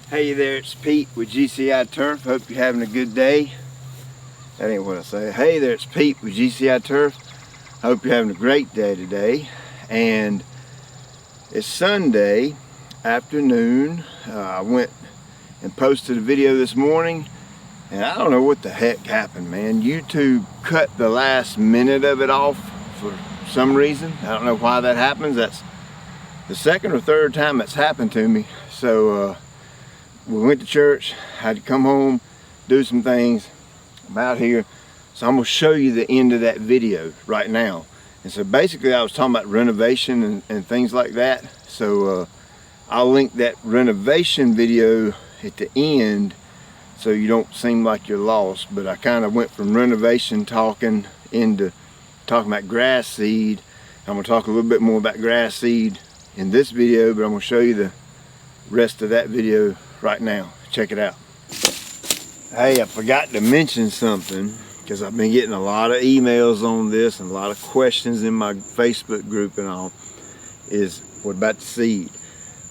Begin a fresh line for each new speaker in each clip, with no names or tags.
Hey there, it's Pete with GCI Turf. Hope you're having a good day. That ain't what I say. Hey there, it's Pete with GCI Turf. Hope you're having a great day today. And it's Sunday afternoon. I went and posted a video this morning, and I don't know what the heck happened, man. YouTube cut the last minute of it off for some reason. I don't know why that happens. That's the second or third time that's happened to me. So we went to church, had to come home, do some things. I'm out here, so I'm going to show you the end of that video right now. And so basically I was talking about renovation and things like that. So I'll link that renovation video at the end so you don't seem like you're lost. But I kind of went from renovation talking into talking about grass seed. I'm going to talk a little bit more about grass seed in this video, but I'm going to show you the rest of that video right now. Check it out. Hey, I forgot to mention something because I've been getting a lot of emails on this and a lot of questions in my Facebook group and all. Is what about the seed?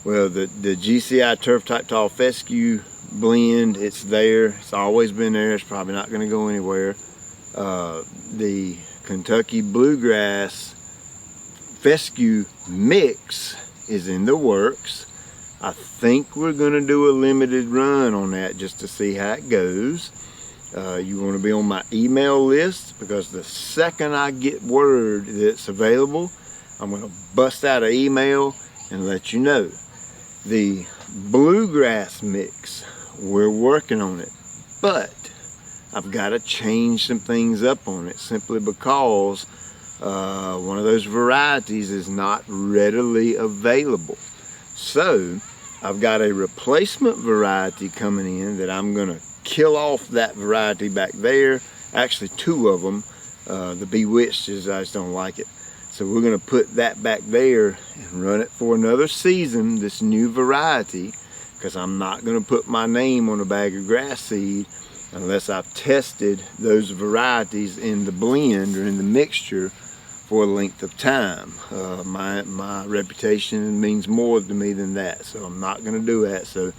Well, the GCI Turf Type Tall Fescue blend, it's there. It's always been there. It's probably not going to go anywhere. The Kentucky Bluegrass Fescue mix is in the works. I think we're going to do a limited run on that just to see how it goes. You want to be on my email list because the second I get word that it's available, I'm going to bust out an email and let you know. The bluegrass mix, we're working on it, but I've got to change some things up on it simply because one of those varieties is not readily available. So I've got a replacement variety coming in that I'm going to kill off that variety back there. Actually, two of them. The Bewitched is, I just don't like it. So we're going to put that back there and run it for another season, this new variety, because I'm not going to put my name on a bag of grass seed unless I've tested those varieties in the blend or in the mixture for a length of time. My reputation means more to me than that, so I'm not going to do that. So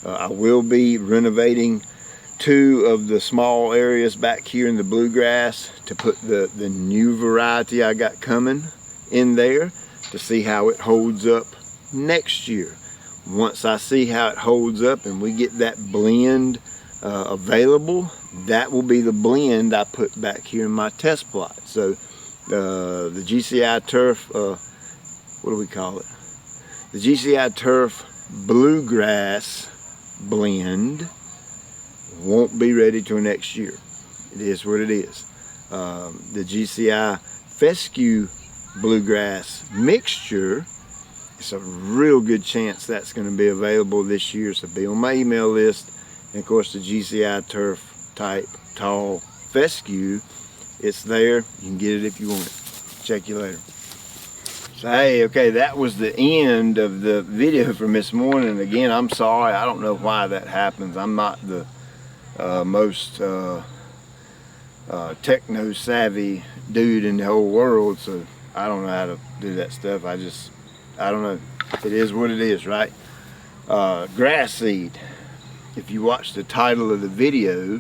I will be renovating two of the small areas back here in the bluegrass to put the new variety I got coming in there to see how it holds up next year. Once I see how it holds up and we get that blend available, that will be the blend I put back here in my test plot. So the GCI Turf, what do we call it? The GCI Turf Bluegrass blend won't be ready till next year. It is what it is. The GCI Fescue Bluegrass mixture, it's a real good chance that's going to be available this year, so be on my email list. And of course the GCI Turf Type Tall Fescue, it's there. You can get it if you want it. Check you later. So hey, okay, that was the end of the video from this morning. Again, I'm sorry. I don't know why that happens. I'm not the most techno savvy dude in the whole world, so I don't know how to do that stuff. I don't know. It is what it is, right? Grass seed. If you watch the title of the video,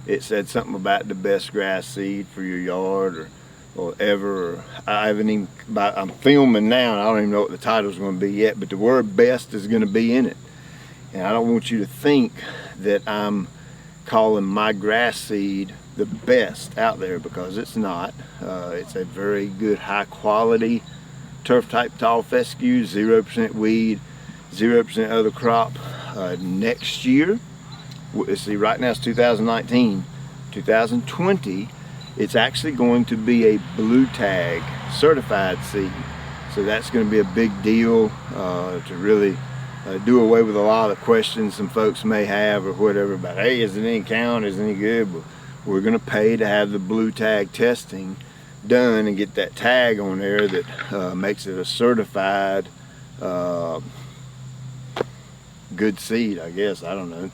it said something about the best grass seed for your yard or ever. Or I haven't even, I'm filming now and I don't even know what the title is going to be yet, but the word best is going to be in it. And I don't want you to think that I'm calling my grass seed the best out there, because it's not. It's a very good high quality turf type tall fescue, 0% weed, 0% other crop. Next year, let's see, right now it's 2019, 2020, it's actually going to be a blue tag certified seed. So that's going to be a big deal to really do away with a lot of the questions some folks may have or whatever about, hey, is it any count, is it any good? But we're going to pay to have the blue tag testing done and get that tag on there that makes it a certified good seed, I guess. I don't know.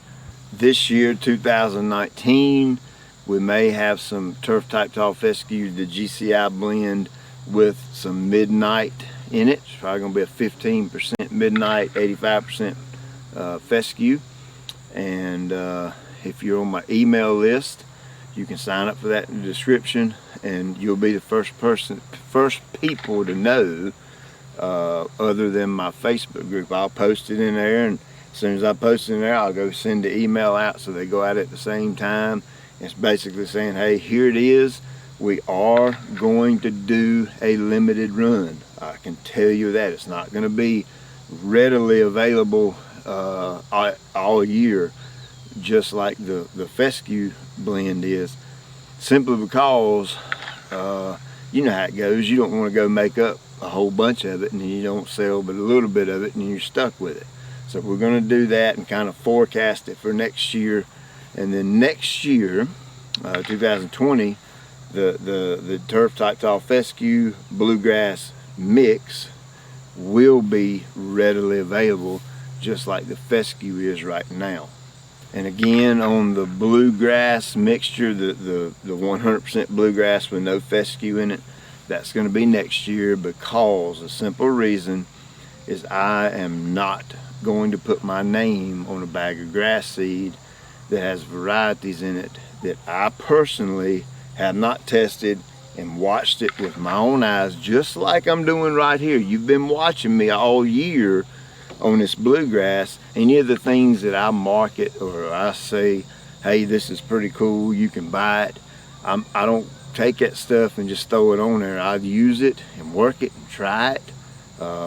This year, 2019, we may have some turf type tall fescue, the GCI blend with some midnight in it. It's probably going to be a 15% midnight, 85% fescue. And if you're on my email list, you can sign up for that in the description, and you'll be the first people to know, other than my Facebook group. I'll post it in there, and as soon as I post it in there, I'll go send the email out so they go out at the same time. It's basically saying, hey, here it is. We are going to do a limited run. I can tell you that. It's not going to be readily available all year, just like the fescue blend is, simply because you know how it goes. You don't want to go make up a whole bunch of it and you don't sell but a little bit of it and you're stuck with it. So we're going to do that and kind of forecast it for next year. And then next year, 2020, the turf type tall fescue bluegrass mix will be readily available, just like the fescue is right now. And again, on the bluegrass mixture, the 100% bluegrass with no fescue in it, that's going to be next year, because the simple reason is I am not going to put my name on a bag of grass seed that has varieties in it that I personally have not tested and watched it with my own eyes, just like I'm doing right here. You've been watching me all year on this bluegrass, any of the things that I market or I say, hey, this is pretty cool, you can buy it, I don't take that stuff and just throw it on there. I use it and work it and try it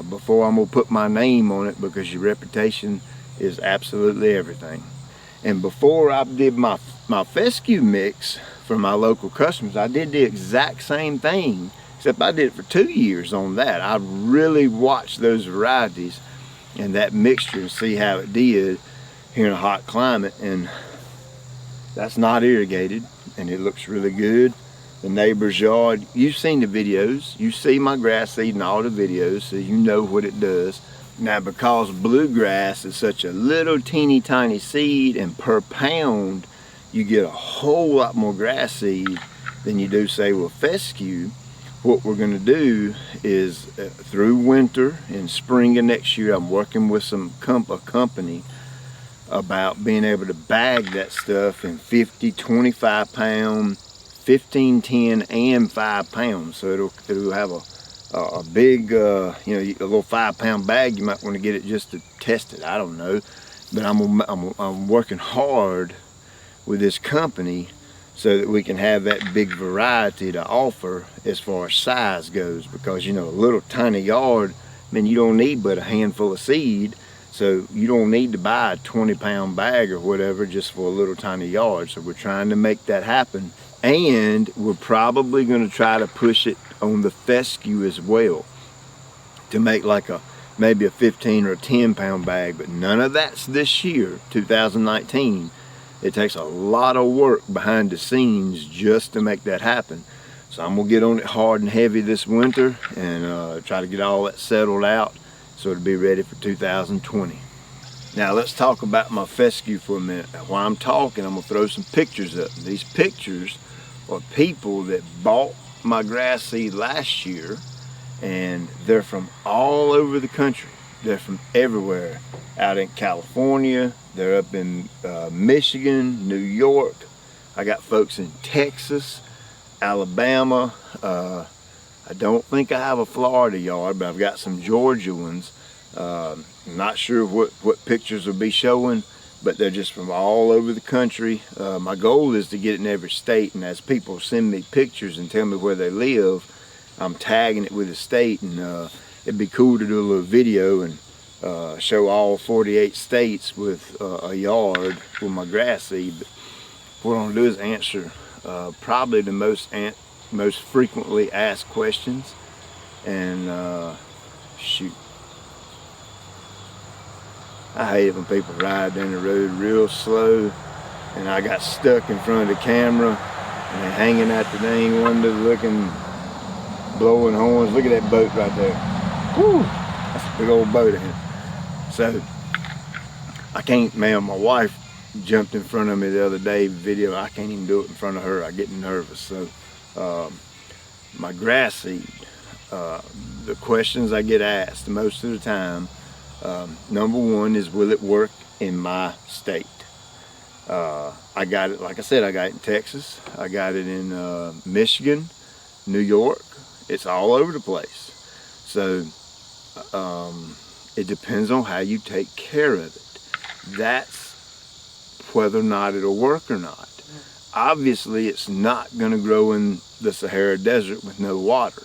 before I'm gonna put my name on it, because your reputation is absolutely everything. And before I did my fescue mix for my local customers, I did the exact same thing, except I did it for 2 years on that. I really watched those varieties and that mixture and see how it did here in a hot climate. And that's not irrigated and it looks really good. The neighbor's yard, you've seen the videos, you see my grass seed in all the videos, so you know what it does. Now, because bluegrass is such a little teeny tiny seed, and per pound you get a whole lot more grass seed than you do, say, with fescue, what we're going to do is through winter and spring of next year, I'm working with a company about being able to bag that stuff in 50, 25 pound, 15, 10, and 5 pounds. So it'll have a big, you know, a little 5 pound bag. You might want to get it just to test it. I don't know, but I'm working hard with this company so that we can have that big variety to offer as far as size goes, because you know, a little tiny yard, I mean, you don't need but a handful of seed, so you don't need to buy a 20 pound bag or whatever just for a little tiny yard. So we're trying to make that happen, and we're probably going to try to push it on the fescue as well to make like maybe a 15 or a 10 pound bag, but none of that's this year, 2019. It takes a lot of work behind the scenes just to make that happen. So I'm gonna get on it hard and heavy this winter and try to get all that settled out so it'll be ready for 2020. Now let's talk about my fescue for a minute. While I'm talking, I'm gonna throw some pictures up. These pictures are people that bought my grass seed last year, and they're from all over the country. They're from everywhere. Out in California, they're up in Michigan, New York. I got folks in Texas, Alabama. I don't think I have a Florida yard, but I've got some Georgia ones. I'm not sure what pictures will be showing, but they're just from all over the country. My goal is to get it in every state, and as people send me pictures and tell me where they live, I'm tagging it with the state, and it'd be cool to do a little video and show all 48 states with a yard with my grass seed. But what I'm gonna do is answer probably the most frequently asked questions, and shoot, I hate it when people ride down the road real slow and I got stuck in front of the camera and they're hanging out the dang window looking, blowing horns. Look at that boat right there. Whew, that's a big old boat in it. So I can't, man, my wife jumped in front of me the other day video. I can't even do it in front of her. I get nervous. So my grass seed, the questions I get asked most of the time Number one is, will it work in my state? I got it, like I said, I got it in Texas. I got it in Michigan, New York. It's all over the place. So it depends on how you take care of it. That's whether or not it'll work or not. Obviously, it's not going to grow in the Sahara Desert with no water.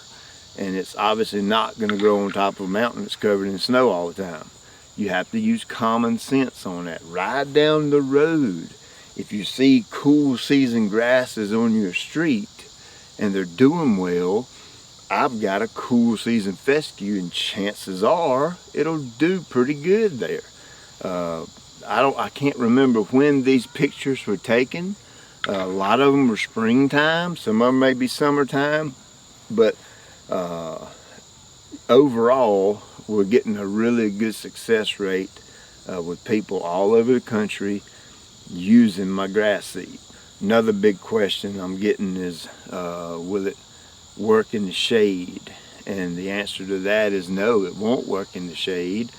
And it's obviously not going to grow on top of a mountain that's covered in snow all the time. You have to use common sense on that. Ride down the road. If you see cool season grasses on your street and they're doing well, I've got a cool season fescue, and chances are it'll do pretty good there. I can't remember when these pictures were taken. A lot of them were springtime, some of them may be summertime, but overall, we're getting a really good success rate with people all over the country using my grass seed. Another big question I'm getting is, will it work in the shade? And the answer to that is no, it won't work in the shade.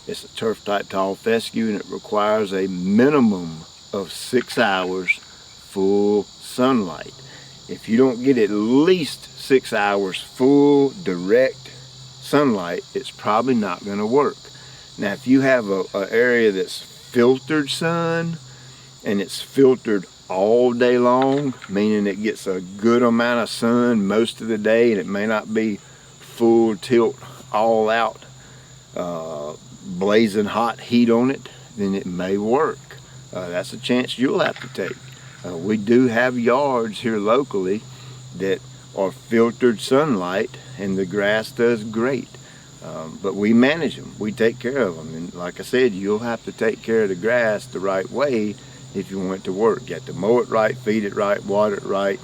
It's a turf type tall fescue, and it requires a minimum of 6 hours full sunlight. If you don't get at least 6 hours full direct sunlight, it's probably not going to work. Now, if you have an area that's filtered sun, and it's filtered all day long, meaning it gets a good amount of sun most of the day, and it may not be full tilt all out blazing hot heat on it, then it may work. That's a chance you'll have to take. We do have yards here locally that are filtered sunlight, and the grass does great. But we manage them, we take care of them, and like I said, you'll have to take care of the grass the right way if you want it to work. You have to mow it right, feed it right, water it right,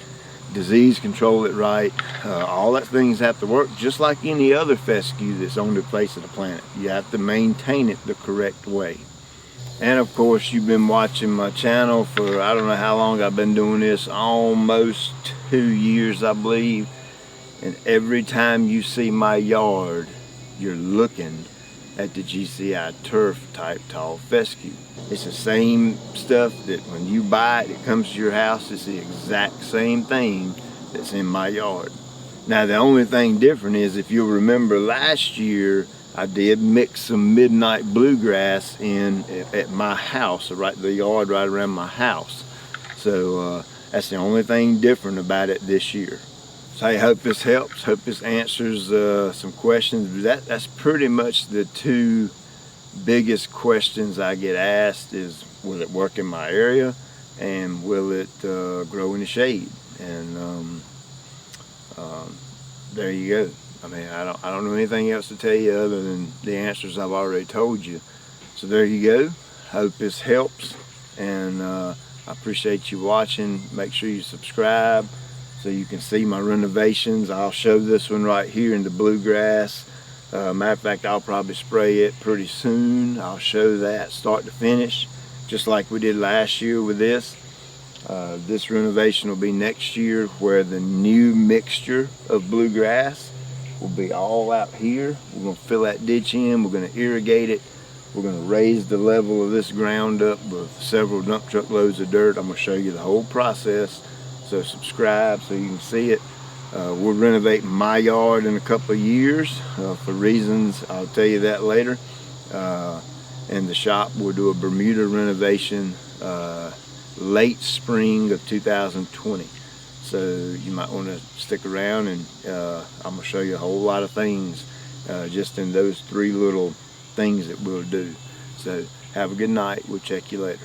disease control it right. All that things have to work just like any other fescue that's on the face of the planet. You have to maintain it the correct way. And of course, you've been watching my channel for, I don't know how long I've been doing this, almost 2 years, I believe. And every time you see my yard, you're looking at the GCI turf type tall fescue. It's the same stuff that when you buy it, it comes to your house. It's the exact same thing that's in my yard. Now, the only thing different is, if you'll remember last year, I did mix some midnight bluegrass in at my house, the yard right around my house. So that's the only thing different about it this year. So I hope this helps, hope this answers some questions. That's pretty much the two biggest questions I get asked is, will it work in my area, and will it grow in the shade? And there you go. I mean, I don't know anything else to tell you other than the answers I've already told you. So there you go. Hope this helps, and I appreciate you watching. Make sure you subscribe so you can see my renovations. I'll show this one right here in the bluegrass. Matter of fact, I'll probably spray it pretty soon. I'll show that start to finish, just like we did last year with this. This renovation will be next year, where the new mixture of bluegrass will be all out here. We're going to fill that ditch in. We're going to irrigate it. We're going to raise the level of this ground up with several dump truck loads of dirt. I'm going to show you the whole process. So subscribe so you can see it. We'll renovate my yard in a couple of years for reasons I'll tell you that later. And the shop will do a Bermuda renovation late spring of 2020. So you might want to stick around, and I'm going to show you a whole lot of things just in those 3 little things that we'll do. So have a good night. We'll check you later.